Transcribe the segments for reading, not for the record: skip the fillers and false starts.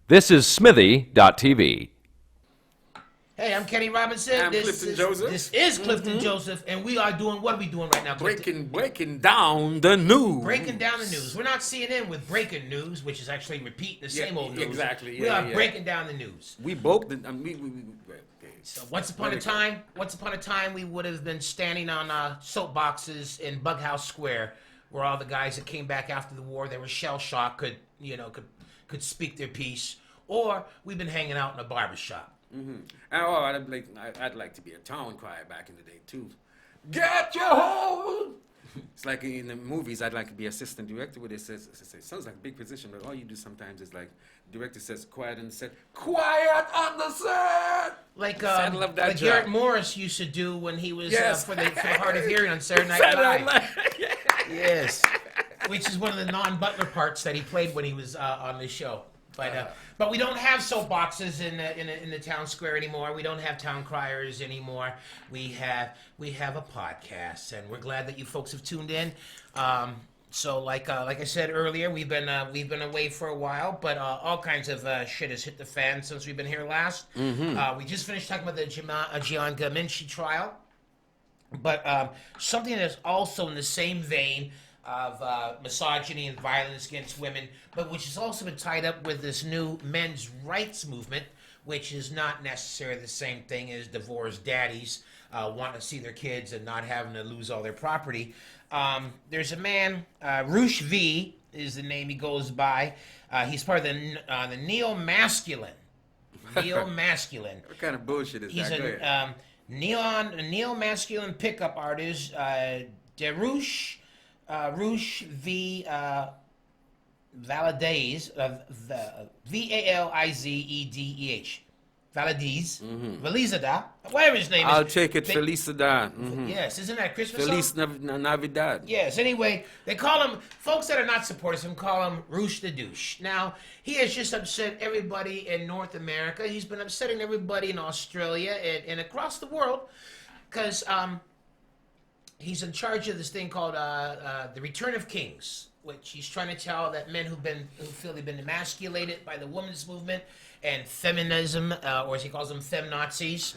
This is Smithy.tv. Hey, I'm Kenny Robinson. I'm Clifton Joseph. This is Clifton Joseph, and we are doing, what are we doing right now, Clifton? Breaking down the news. Breaking down the news. We're not CNN with breaking news, which is actually repeat the same old news. Exactly. We are breaking down the news. We broke the. So once upon a time, we would have been standing on soapboxes in Bughouse Square, where all the guys that came back after the war, they were shell shocked, could speak their piece, or we've been hanging out in a barbershop. Mm-hmm. I'd like to be a town crier back in the day too. Get your hold. It's like in the movies. I'd like to be assistant director. Where it sounds like a big position, but all you do sometimes is like director says quiet on the set, quiet on the set. Like like Garrett Morris used to do when he was for the Hard of Hearing on Saturday Night Live. Yes, which is one of the non-Butler parts that he played when he was on the show. But we don't have soapboxes in the town square anymore. We don't have town criers anymore. We have a podcast, and we're glad that you folks have tuned in. So like I said earlier, we've been away for a while, but all kinds of shit has hit the fan since we've been here last. Mm-hmm. We just finished talking about the Jian Gamenshi trial, but something that's also in the same vein of misogyny and violence against women, but which has also been tied up with this new men's rights movement, which is not necessarily the same thing as divorced daddies wanting to see their kids and not having to lose all their property. There's a man, Roosh V is the name he goes by. He's part of the neo-masculine. Neo-masculine. What kind of bullshit is He's that? He's a neo-masculine pickup artist, Roosh V. Valadez, Valizedeh, Valadez, Velizada, whatever his name is. I'll take it, Felicida. Mm-hmm. Yes, isn't that a Christmas Feliz song? Navidad. Yes, anyway, they call him, folks that are not supporters him call him Roosh the Douche. Now, he has just upset everybody in North America. He's been upsetting everybody in Australia and across the world because he's in charge of this thing called the Return of Kings, which he's trying to tell that men who feel they've been emasculated by the women's movement and feminism, or as he calls them, feminazis.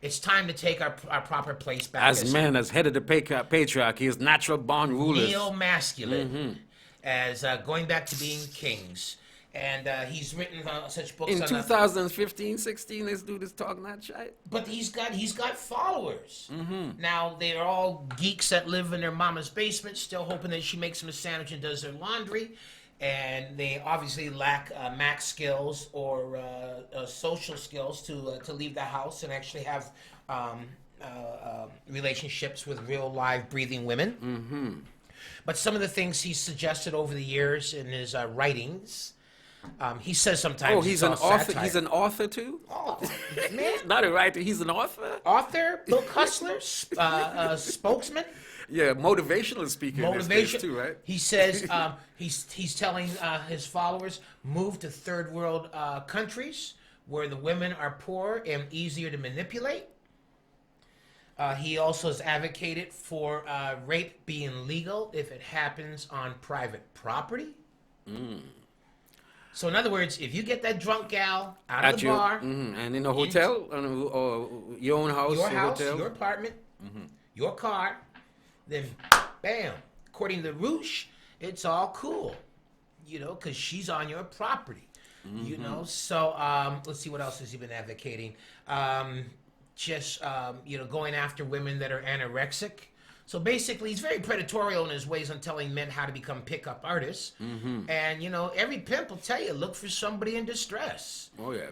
It's time to take our proper place back As men, as head of the patriarchy, as natural born rulers. Neo-masculine, as going back to being kings. And he's written such books in 2015, 16, this dude is talking that shit. But he's got followers. Now they're all geeks that live in their mama's basement, still hoping that she makes them a sandwich and does their laundry, and they obviously lack math skills or social skills to leave the house and actually have relationships with real live breathing women. But some of the things he's suggested over the years in his writings. He says sometimes. Oh, he's an author. Satire. He's an author too. Oh, man! Not a writer. He's an author. Author, book hustler, spokesman. Yeah, motivational speaker. Motivation too, right? He says he's telling his followers move to third world countries where the women are poor and easier to manipulate. He also has advocated for rape being legal if it happens on private property. So in other words, if you get that drunk gal out of the bar, and in a hotel, or your own house, your hotel, your apartment, your car, then bam, according to Roosh, it's all cool, because she's on your property, So let's see, what else has he been advocating? Going after women that are anorexic. So basically, he's very predatory in his ways on telling men how to become pickup artists. And, every pimp will tell you, look for somebody in distress. Oh, yeah.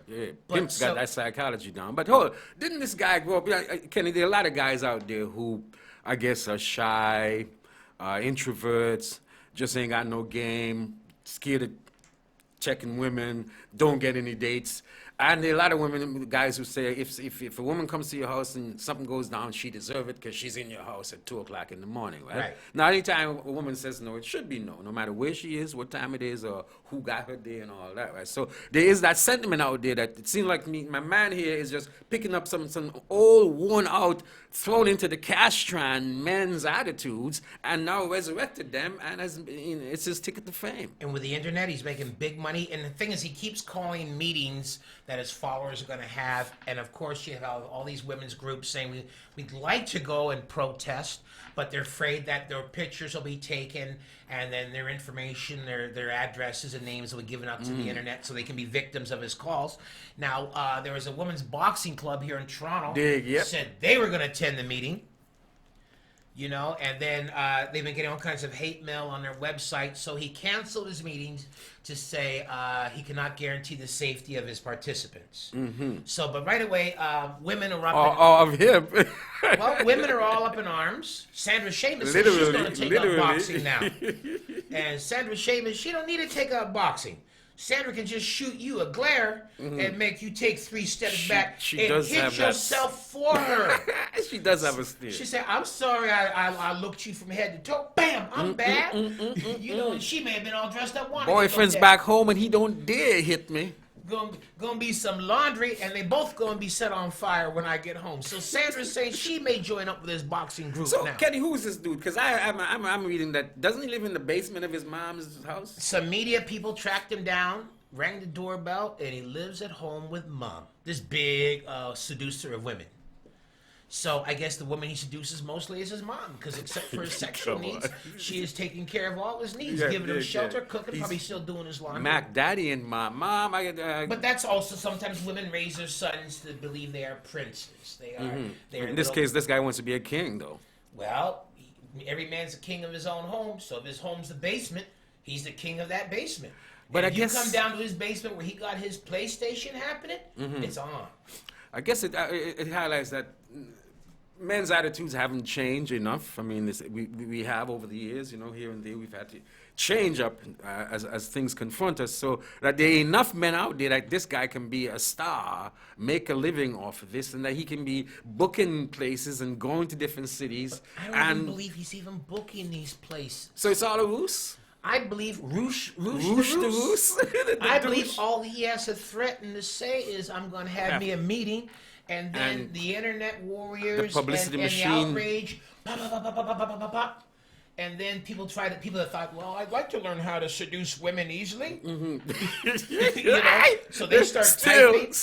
Pimp's got that psychology down. But hold on, didn't this guy grow up? Kenny, there are a lot of guys out there who, I guess, are shy, introverts, just ain't got no game, scared of checking women, don't get any dates. And there are a lot of guys who say if a woman comes to your house and something goes down, she deserves it because she's in your house at 2 o'clock in the morning, right? Now, anytime a woman says no, it should be no matter where she is, what time it is, or who got her there and all that, right? So there is that sentiment out there that it seems like my man here is just picking up some old, worn out, thrown into the castron men's attitudes and now resurrected them, and it's his ticket to fame. And with the internet, he's making big money money. And the thing is, he keeps calling meetings that his followers are going to have. And of course, you have all these women's groups saying we'd like to go and protest, but they're afraid that their pictures will be taken and then their information, their addresses and names will be given out to the internet so they can be victims of his calls. Now, there was a women's boxing club here in Toronto said they were going to attend the meeting. You know, and then they've been getting all kinds of hate mail on their website. So he canceled his meetings to say he cannot guarantee the safety of his participants. So, but right away, women are up. Of him. Well, women are all up in arms. Sandra Shamus says she's going to take up boxing now. And Sandra Shamus, she don't need to take up boxing. Sandra can just shoot you a glare and make you take 3 steps back and hit yourself for her. She does have a steal. She said, I'm sorry I looked you from head to toe. Bam, I'm bad. You know, and she may have been all dressed up. Boyfriend's back home and he don't dare hit me. Gonna be some laundry, and they both gonna be set on fire when I get home. So Sandra's saying she may join up with his boxing group now. So Kenny, who is this dude? Because I'm reading that doesn't he live in the basement of his mom's house? Some media people tracked him down, rang the doorbell, and he lives at home with mom. This big seducer of women. So I guess the woman he seduces mostly is his mom, because except for his sexual needs, she is taking care of all his needs, giving him shelter, cooking, probably still doing his laundry. Mac Daddy and Mom. But that's also sometimes women raise their sons to believe they are princes. They are. In this case, this guy wants to be a king, though. Well, every man's a king of his own home. So if his home's the basement, he's the king of that basement. But if you come down to his basement where he got his PlayStation happening, it's on. I guess it highlights that men's attitudes haven't changed enough. I mean, we have over the years, you know, here and there, we've had to change up as things confront us, so that there are enough men out there that this guy can be a star, make a living off of this, and that he can be booking places and going to different cities. But I don't even believe he's even booking these places. So it's all a ruse? I believe Roosh the Roosh. I believe all he has to threaten to say is, I'm going to have me a meeting, and then the internet warriors the publicity and machine. the outrage, and then people that thought, well, I'd like to learn how to seduce women easily. You know? So they start typing,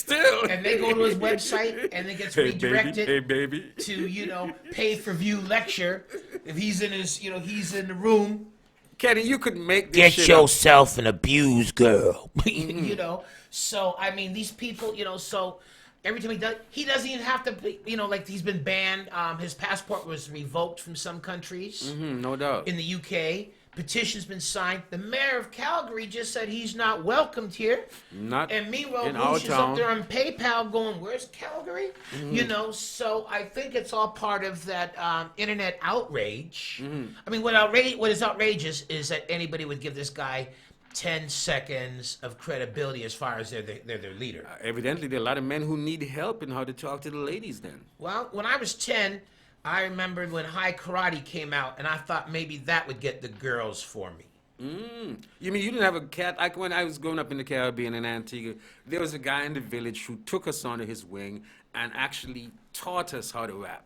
and they go to his website, and it gets redirected to, you know, pay-per-view lecture. If he's in his, you know, he's in the room. Kenny, you could make this Get yourself an abused girl. You know, so I mean, these people, you know, so every time he doesn't even have to, you know, like he's been banned. His passport was revoked from some countries. No doubt. In the UK, petition's been signed. The mayor of Calgary just said he's not welcomed here. And meanwhile, Roosh is up there on PayPal going, "Where's Calgary?" You know, so I think it's all part of that internet outrage. I mean, what is outrageous is that anybody would give this guy 10 seconds of credibility as far as they're their leader. Evidently, there are a lot of men who need help in how to talk to the ladies then. Well, when I was 10, I remembered when High Karate came out, and I thought maybe that would get the girls for me. You mean you didn't have a cat? Like when I was growing up in the Caribbean in Antigua, there was a guy in the village who took us under his wing and actually taught us how to rap.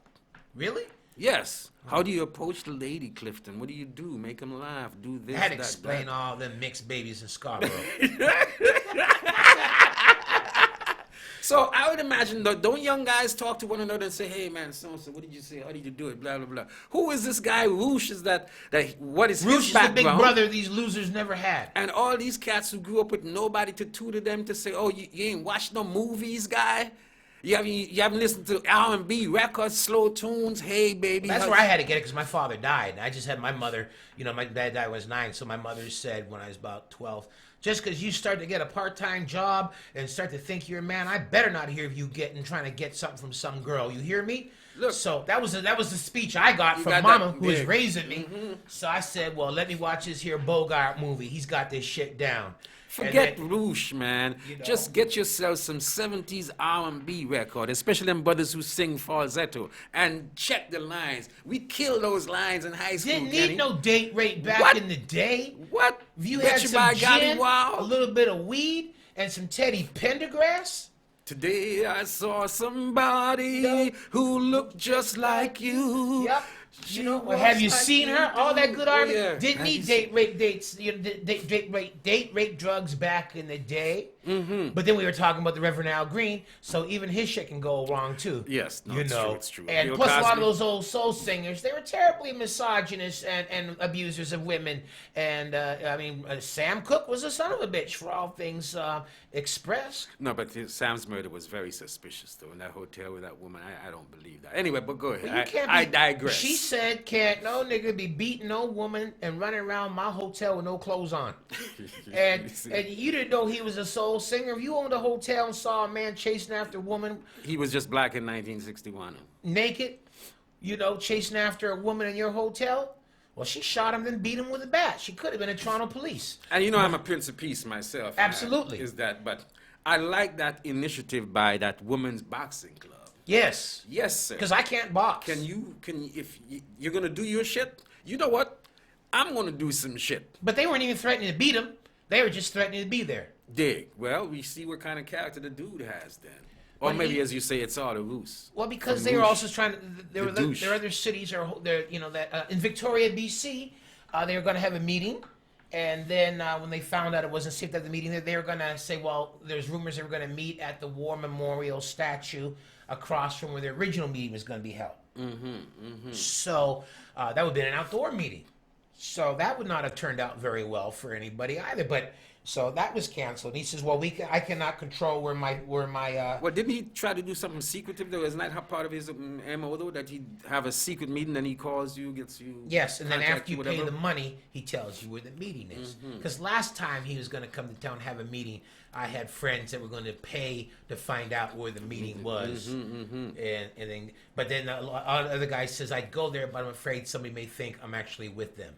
Really? Yes. How do you approach the lady, Clifton? What do you do? Make them laugh. Do this, I had to explain all them mixed babies in Scarborough. So I would imagine, don't young guys talk to one another and say, "Hey man, so-and-so, what did you say? How did you do it? Blah, blah, blah." Who is this guy, Roosh? What is Roosh his background? is the big brother these losers never had. And all these cats who grew up with nobody to tutor them to say, "Oh, you ain't watched no movies, guy? You haven't listened to R&B records, slow tunes? Hey, baby." That's where I had to get it because my father died. And I just had my mother, you know, my dad died when I was 9. So my mother said when I was about 12, just because you start to get a part-time job and start to think you're a man, I better not hear of you trying to get something from some girl. You hear me? Look, so that was the speech I got from Mama, who was raising me. So I said, well, let me watch this here Bogart movie. He's got this shit down. Forget Roosh, man. You know, just get yourself some 70s R&B record, especially them brothers who sing falsetto, and check the lines. We killed those lines in high school, Didn't need no date rate back in the day. What? If you had some gin, a little bit of weed, and some Teddy Pendergrass. Today I saw somebody who looked just like you. You know, have you seen her? All that good art. yeah. Didn't he date rape drugs back in the day? Mm-hmm. But then we were talking about the Reverend Al Green, so even his shit can go wrong too. Yes, no, you it's know. true, it's true. And Bill plus, a lot Cosby. of those old soul singers, they were terribly misogynist and abusers of women. And I mean, Sam Cooke was a son of a bitch for all things expressed. No, but Sam's murder was very suspicious, though. In that hotel with that woman, I don't believe that. Anyway, but go ahead. You can't I be- digress. She said, "Can't no nigga be beating no woman and running around my hotel with no clothes on." and you didn't know he was a soul singer. If you owned a hotel and saw a man chasing after a woman He was just black in 1961. naked, you know, chasing after a woman in your hotel, well, she shot him, then beat him with a bat. She could have been a Toronto police. And you know, I'm a Prince of Peace myself. Absolutely. But I like that initiative by that women's boxing club. Yes, Yes, sir. because I can't box. If you're gonna do your shit, you know what? I'm gonna do some shit. But they weren't even threatening to beat him. They were just threatening to be there. Dig. Well, we see what kind of character the dude has then. Or Well, maybe, he- as you say, it's all the ruse. Well, because From they were Roosh. also trying to. There were Douche. there are other cities or there you know that in Victoria, BC, they were going to have a meeting, and then when they found out it wasn't safe to have the meeting, they were going to say, well, there's rumors they were going to meet at the War Memorial statue across from where the original meeting was going to be held. So that would have been an outdoor meeting. So that would not have turned out very well for anybody either. But so that was canceled. He says, well, I cannot control where my Well, didn't he try to do something secretive though? Isn't that how part of his MO though? That he'd have a secret meeting, then he calls you, gets you. Yes, and then contact after you pay whatever? the money, he tells you where the meeting is. Because last time he was going to come to town and have a meeting, I had friends that were going to pay to find out where the meeting was, and then but then a lot of other guys says I'd go there, but I'm afraid somebody may think I'm actually with them.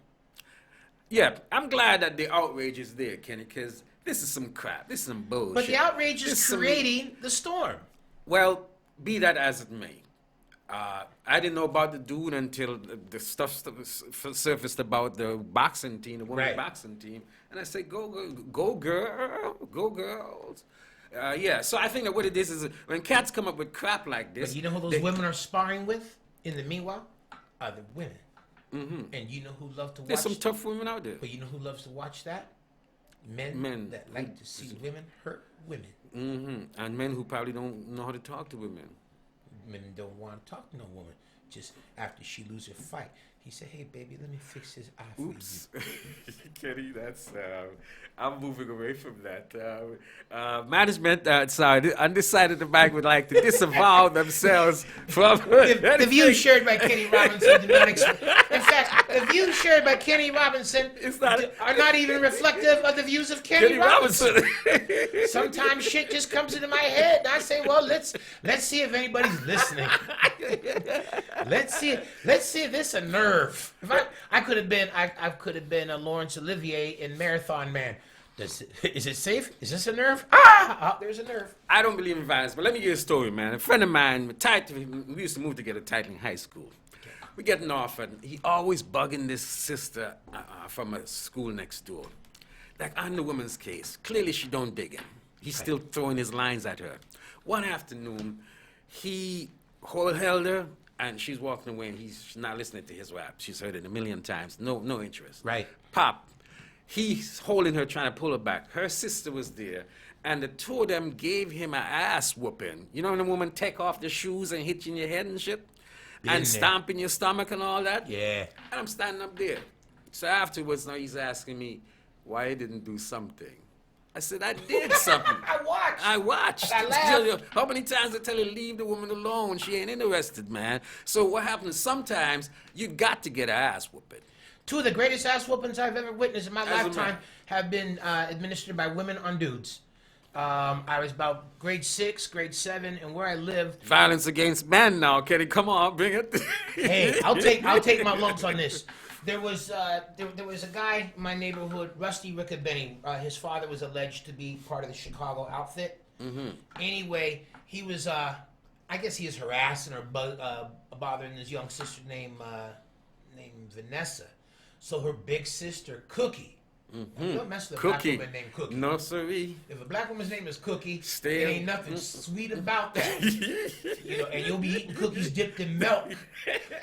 Yeah, I'm glad that the outrage is there, Kenny, because this is some crap. This is some bullshit. But the outrage This is some- creating the storm. Well, be that as it may. I didn't know about the dude until the stuff surfaced about the boxing team, the women's Right. boxing team. And I said, go girl, go girls. Yeah, so I think that what it is when cats come up with crap like this. But you know who those women are sparring with in the meanwhile? Are the women. And you know who love to watch? There's some tough women out there. But you know who loves to watch that? Men that like to see women hurt women. And men who probably don't know how to talk to women. Men don't want to talk to no woman. Just after she lose her fight, he said, "Hey, baby, let me fix his eye for Oops. Kenny, that's, I'm moving away from that. Management, sorry, on this side of the mic would like to disavow themselves from... The views shared by Kenny Robinson do not in fact, the views shared by Kenny Robinson are not even reflective of the views of Kenny Robinson. Sometimes shit just comes into my head, and I say, "Well, let's see if anybody's listening. Let's see if this a nerve. If I could have been a Laurence Olivier in Marathon Man. Is it safe? Is this a nerve? Oh, there's a nerve. I don't believe in violence, but let me give you a story, man. A friend of mine, we used to move together tight in high school. We're getting off, and he always bugging this sister from a school next door. Like on the woman's case, clearly she don't dig him. He's still throwing his lines at her. One afternoon, he held her, and she's walking away, and she's not listening to his rap. She's heard it a million times. No interest. Right. Pop. He's holding her, trying to pull her back. Her sister was there, and the two of them gave him an ass whooping. You know when a woman take off the shoes and hit you in your head and shit? And stomp in your stomach and all that? Yeah. And I'm standing up there. So afterwards, now he's asking me why I didn't do something. I said, I did something. I watched. I laughed. How many times I tell you, leave the woman alone? She ain't interested, man. So what happens, sometimes you got to get an ass whooping. Two of the greatest ass whoopings I've ever witnessed in my As a lifetime man. have been administered by women on dudes. I was about grade 6, grade 7, and where I lived. Violence against men now, Kenny. Come on, bring it. Hey, I'll take my lumps on this. There was there was a guy in my neighborhood, Rusty Rickabenny. His father was alleged to be part of the Chicago outfit. Anyway, he was I guess he was harassing or bothering his young sister named Vanessa. So her big sister Cookie You don't mess with a black Cookie. woman named Cookie. No, siree. If a black woman's name is Cookie, Stay there up. ain't nothing sweet about that. And you'll be eating cookies dipped in milk.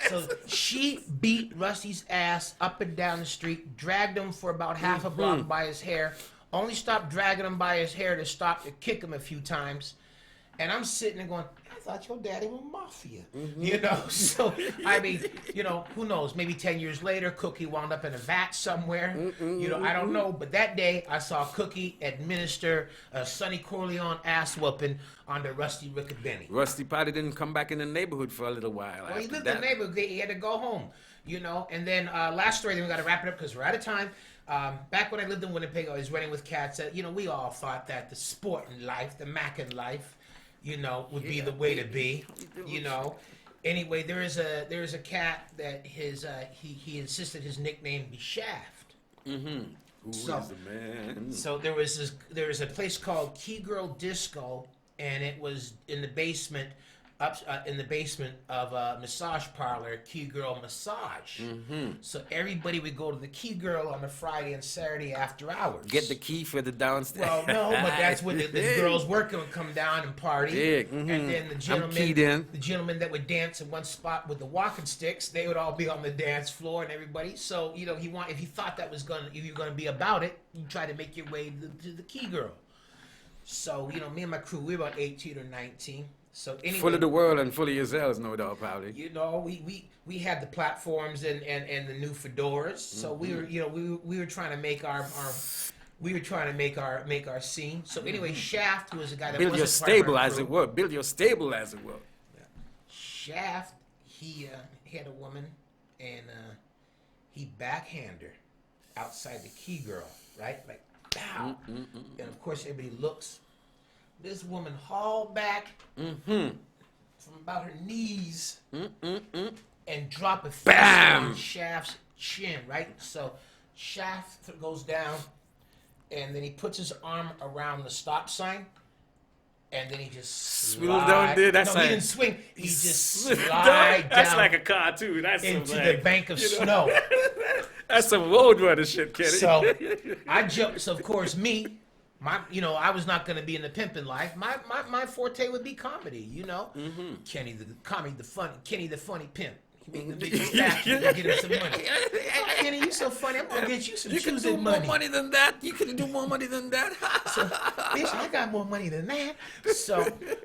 So she beat Rusty's ass up and down the street, dragged him for about half a block by his hair, only stopped dragging him by his hair to stop to kick him a few times. And I'm sitting there going, I thought your daddy was mafia. So, I mean, who knows? Maybe 10 years later, Cookie wound up in a vat somewhere. I don't know. But that day, I saw Cookie administer a Sonny Corleone ass whooping on the Rusty Riccabene. Rusty probably didn't come back in the neighborhood for a little while. Well, he after lived that. in the neighborhood. He had to go home, And then last story, then we got to wrap it up because we're out of time. Back when I lived in Winnipeg, I was running with cats. We all thought that the sporting life, the Mackin life, would be the way to be. Anyway, there is a cat that he insisted his nickname be Shaft. Who is the man? So there was a place called Key Girl Disco, and it was in the basement. In the basement of a massage parlor, Key Girl Massage. So everybody would go to the Key Girl on a Friday and Saturday after hours. Get the key for the downstairs. Well, no, but that's when the girls working would come down and party. And then the gentlemen that would dance in one spot with the walking sticks, they would all be on the dance floor and everybody. So if you thought that was if you were gonna be about it, you try to make your way to the Key Girl. So me and my crew, we were about 18 or 19. So anyway, full of the world and full of yourselves, no doubt, probably. We had the platforms and the new fedoras. So we were trying to make our scene. So anyway, Shaft, who was a guy that Build your wasn't part of stable, our as crew. it were. Build your stable, as it were. Shaft, he had a woman, and he backhanded her outside the Key Girl, right? Like, pow. And of course, everybody looks. This woman hauled back from about her knees and drop a fist on Shaft's chin, right? So Shaft goes down, and then he puts his arm around the stop sign, and then he just Swing down there. That's he like, didn't swing. He just slid slide down. That's like a cartoon. That's into some, the bank of snow. That's some roadrunner shit, Kenny. So I jumped. So of course I was not going to be in the pimping life. My forte would be comedy, Kenny the funny pimp. He make the biggest statue to get him some money. Oh, Kenny, you so funny. I'm gonna get you some You can do money. more money than that. You can do more money than that. So, bitch, I got more money than that. So,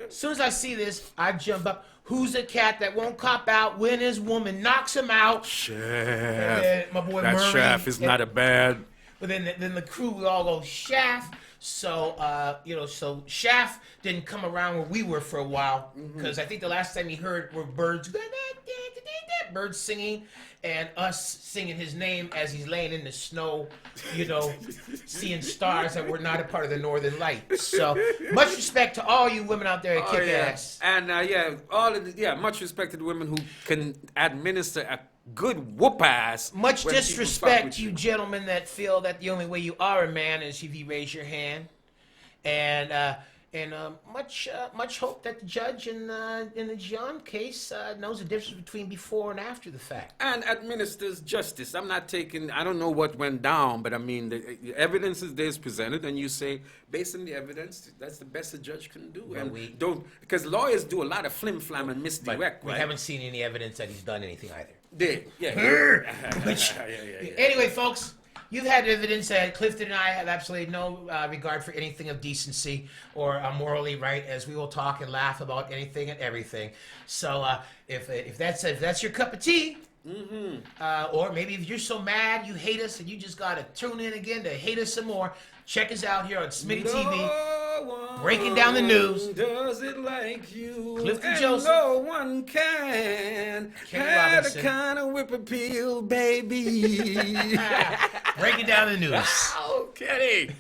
as soon as I see this, I jump up. Who's a cat that won't cop out when his woman knocks him out? Shaft. My boy That Murray. Shaft is not a bad. But then the crew we all go Shaft. So so Shaft didn't come around where we were for a while because I think the last time he heard were birds singing and us singing his name as he's laying in the snow, seeing stars that were not a part of the Northern Lights. So much respect to all you women out there that kick ass. And much respect to the women who can administer a good whoop ass. Much when people fuck disrespect with to you gentlemen that feel that the only way you are a man is if you raise your hand. And much hope that the judge in the John case knows the difference between before and after the fact. And administers justice. I don't know what went down, but I mean, the evidence is presented, and you say, based on the evidence, that's the best a judge can do. Well, and because lawyers do a lot of flim flam and misdirect. We haven't seen any evidence that he's done anything either. Yeah. Anyway, folks, you've had evidence that Clifton and I have absolutely no regard for anything of decency or morally right, as we will talk and laugh about anything and everything. So if that's your cup of tea, or maybe if you're so mad you hate us and you just gotta tune in again to hate us some more, check us out here on Smitty TV, breaking down the news. Does it like you? Clifton Joseph. No one can. Kenny Had Robinson. a kind of whip appeal, baby. Breaking down the news. Oh, Kenny.